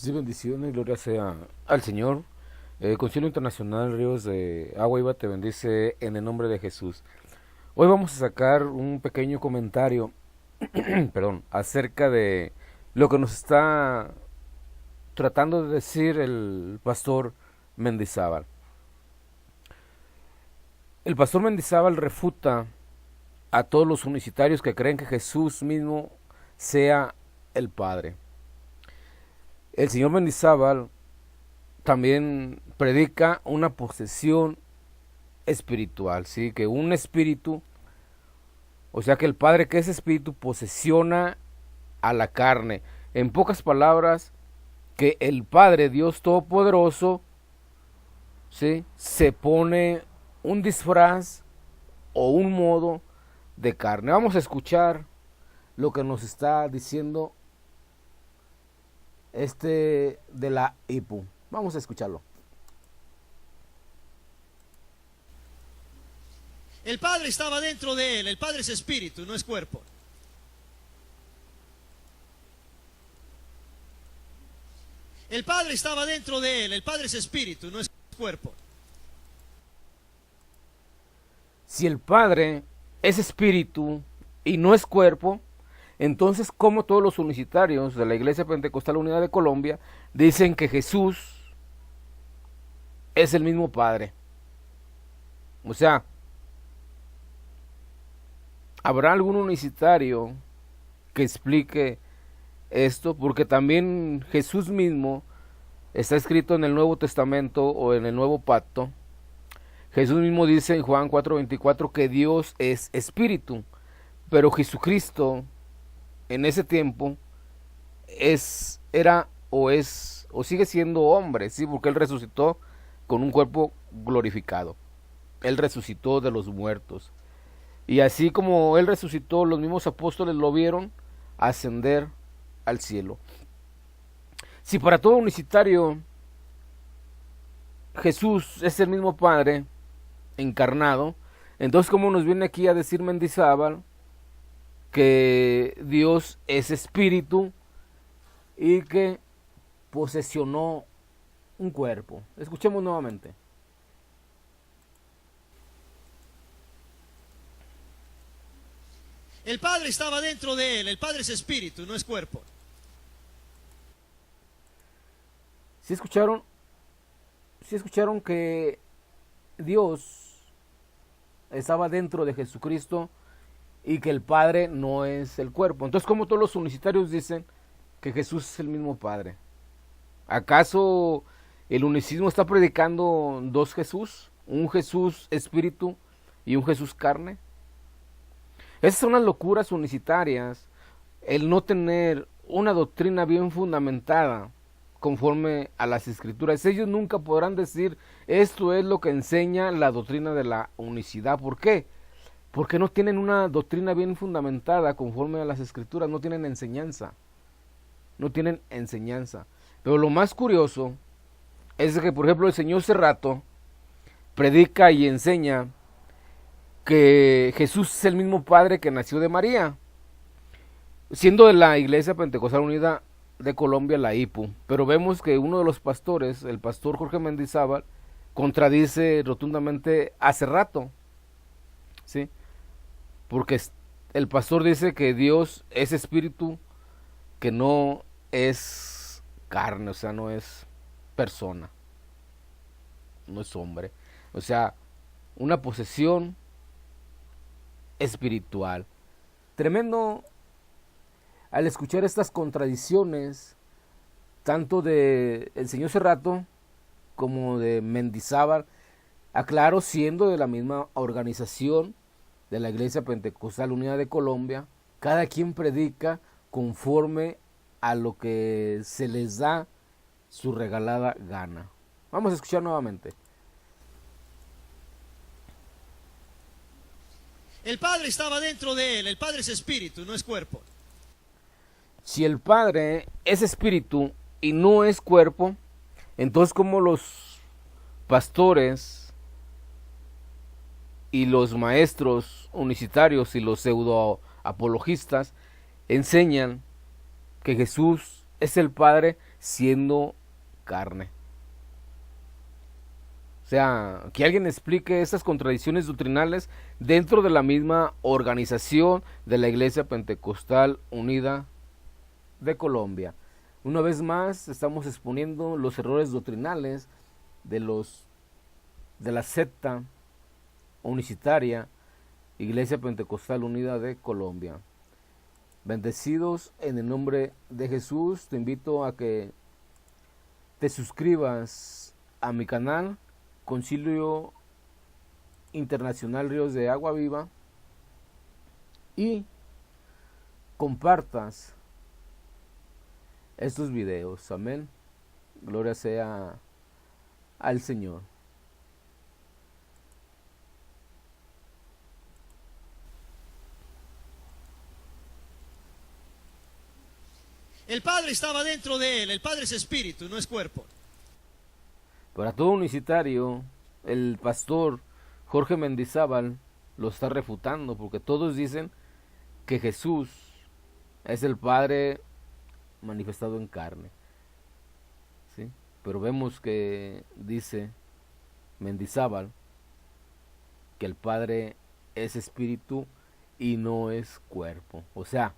Sí, bendiciones, gloria sea al Señor. Concilio Internacional Ríos de Agua Viva te bendice en el nombre de Jesús. Hoy vamos a sacar un pequeño comentario, perdón, acerca de lo que nos está tratando de decir el pastor Mendizábal. El pastor Mendizábal refuta a todos los unicitarios que creen que Jesús mismo sea el Padre. El señor Mendizábal también predica una posesión espiritual, ¿sí? Que un espíritu, o sea que el Padre que es espíritu posesiona a la carne. En pocas palabras, que el Padre Dios Todopoderoso, ¿sí? Se pone un disfraz o un modo de carne. Vamos a escuchar lo que nos está diciendo de la IPU. Vamos a escucharlo. El Padre estaba dentro de él. El Padre es espíritu, no es cuerpo. El Padre estaba dentro de él. El Padre es espíritu, no es cuerpo. Si el Padre es espíritu y no es cuerpo, entonces como todos los unicitarios de la Iglesia Pentecostal Unida de Colombia dicen que Jesús es el mismo Padre. O sea, ¿habrá algún unicitario que explique esto? Porque también Jesús mismo está escrito en el Nuevo Testamento o en el Nuevo Pacto. Jesús mismo dice en Juan 4:24 que Dios es espíritu, pero Jesucristo en ese tiempo era o sigue siendo hombre, sí, porque él resucitó con un cuerpo glorificado. Él resucitó de los muertos. Y así como él resucitó, los mismos apóstoles lo vieron ascender al cielo. Si para todo unicitario Jesús es el mismo Padre encarnado, entonces como nos viene aquí a decir Mendizábal que Dios es espíritu y que posesionó un cuerpo. Escuchemos nuevamente. El Padre estaba dentro de él. El Padre es espíritu, no es cuerpo. ¿Sí escucharon? ¿Sí escucharon que Dios estaba dentro de Jesucristo y que el Padre no es el cuerpo? Entonces, ¿cómo todos los unicitarios dicen que Jesús es el mismo Padre? ¿Acaso el unicismo está predicando dos Jesús? ¿Un Jesús espíritu y un Jesús carne? Esas son las locuras unicitarias, el no tener una doctrina bien fundamentada conforme a las escrituras. Ellos nunca podrán decir esto es lo que enseña la doctrina de la unicidad. ¿Por qué? Porque no tienen una doctrina bien fundamentada conforme a las escrituras, no tienen enseñanza. No tienen enseñanza. Pero lo más curioso es que, por ejemplo, el señor Cerrato predica y enseña que Jesús es el mismo Padre que nació de María, siendo de la Iglesia Pentecostal Unida de Colombia, la IPU. Pero vemos que uno de los pastores, el pastor Jorge Mendizábal, contradice rotundamente a Cerrato, ¿sí? Porque el pastor dice que Dios es espíritu, que no es carne, o sea, no es persona, no es hombre. O sea, una posesión espiritual. Tremendo al escuchar estas contradicciones, tanto de el señor Cerrato como de Mendizábal, aclaro, siendo de la misma organización de la Iglesia Pentecostal Unida de Colombia, cada quien predica conforme a lo que se les da su regalada gana. Vamos a escuchar nuevamente. El Padre estaba dentro de él. El Padre es espíritu, no es cuerpo. Si el Padre es espíritu y no es cuerpo, entonces como los pastores y los maestros unicitarios y los pseudo apologistas enseñan que Jesús es el Padre siendo carne. O sea, que alguien explique estas contradicciones doctrinales dentro de la misma organización de la Iglesia Pentecostal Unida de Colombia. Una vez más, estamos exponiendo los errores doctrinales de la secta unicitaria Iglesia Pentecostal Unida de Colombia. Bendecidos en el nombre de Jesús, te invito a que te suscribas a mi canal Concilio Internacional Ríos de Agua Viva y compartas estos videos. Amén. Gloria sea al Señor. El Padre estaba dentro de él, el Padre es espíritu, no es cuerpo. Para todo unicitario, el pastor Jorge Mendizábal lo está refutando, porque todos dicen que Jesús es el Padre manifestado en carne, ¿sí? Pero vemos que dice Mendizábal que el Padre es espíritu y no es cuerpo. O sea,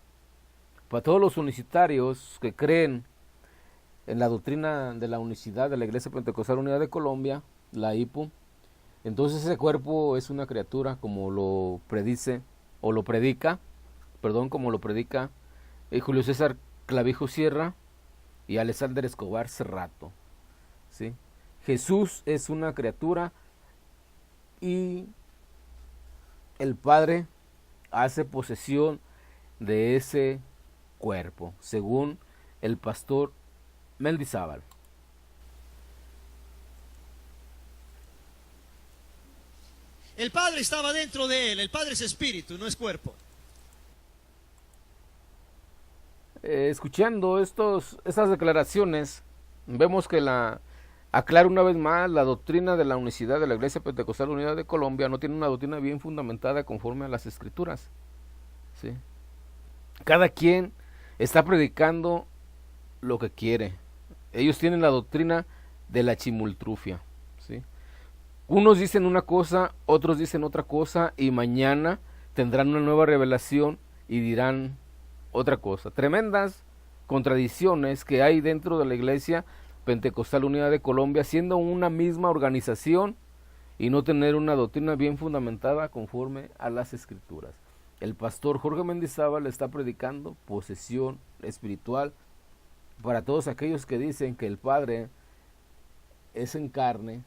para todos los unicitarios que creen en la doctrina de la unicidad de la Iglesia Pentecostal Unida de Colombia, la IPU, entonces ese cuerpo es una criatura como lo predice, o lo predica, como lo predica Julio César Clavijo Sierra y Alexander Escobar Cerrato, ¿sí? Jesús es una criatura y el Padre hace posesión de ese cuerpo, según el pastor Mendizábal. El Padre estaba dentro de él, el Padre es espíritu, no es cuerpo. Escuchando estas declaraciones, vemos que aclara una vez más la doctrina de la unicidad de la Iglesia Pentecostal Unida de Colombia no tiene una doctrina bien fundamentada conforme a las Escrituras, ¿sí? Cada quien está predicando lo que quiere. Ellos tienen la doctrina de la chimultrufia, ¿sí? Unos dicen una cosa, otros dicen otra cosa, y mañana tendrán una nueva revelación y dirán otra cosa. Tremendas contradicciones que hay dentro de la Iglesia Pentecostal Unida de Colombia, siendo una misma organización y no tener una doctrina bien fundamentada conforme a las Escrituras. El pastor Jorge Mendizábal está predicando posesión espiritual para todos aquellos que dicen que el Padre es en carne.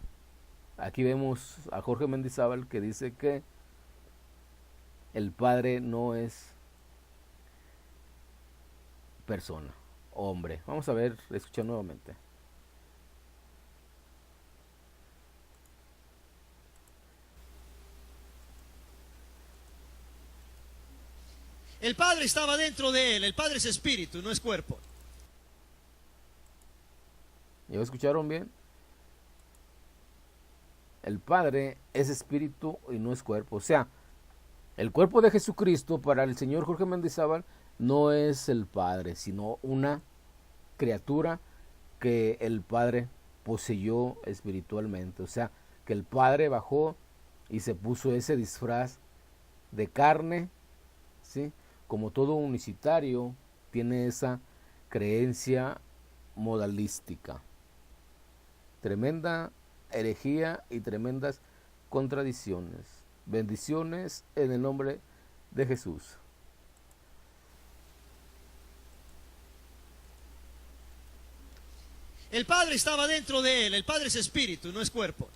Aquí vemos a Jorge Mendizábal que dice que el Padre no es persona, hombre. Vamos a ver, escuchar nuevamente. El Padre estaba dentro de él, el Padre es espíritu, no es cuerpo. ¿Ya escucharon bien? El Padre es espíritu y no es cuerpo. O sea, el cuerpo de Jesucristo para el señor Jorge Mendizábal no es el Padre, sino una criatura que el Padre poseyó espiritualmente. O sea, que el Padre bajó y se puso ese disfraz de carne, ¿sí? Como todo unicitario tiene esa creencia modalística. Tremenda herejía y tremendas contradicciones. Bendiciones en el nombre de Jesús. El Padre estaba dentro de él, el Padre es espíritu, no es cuerpo.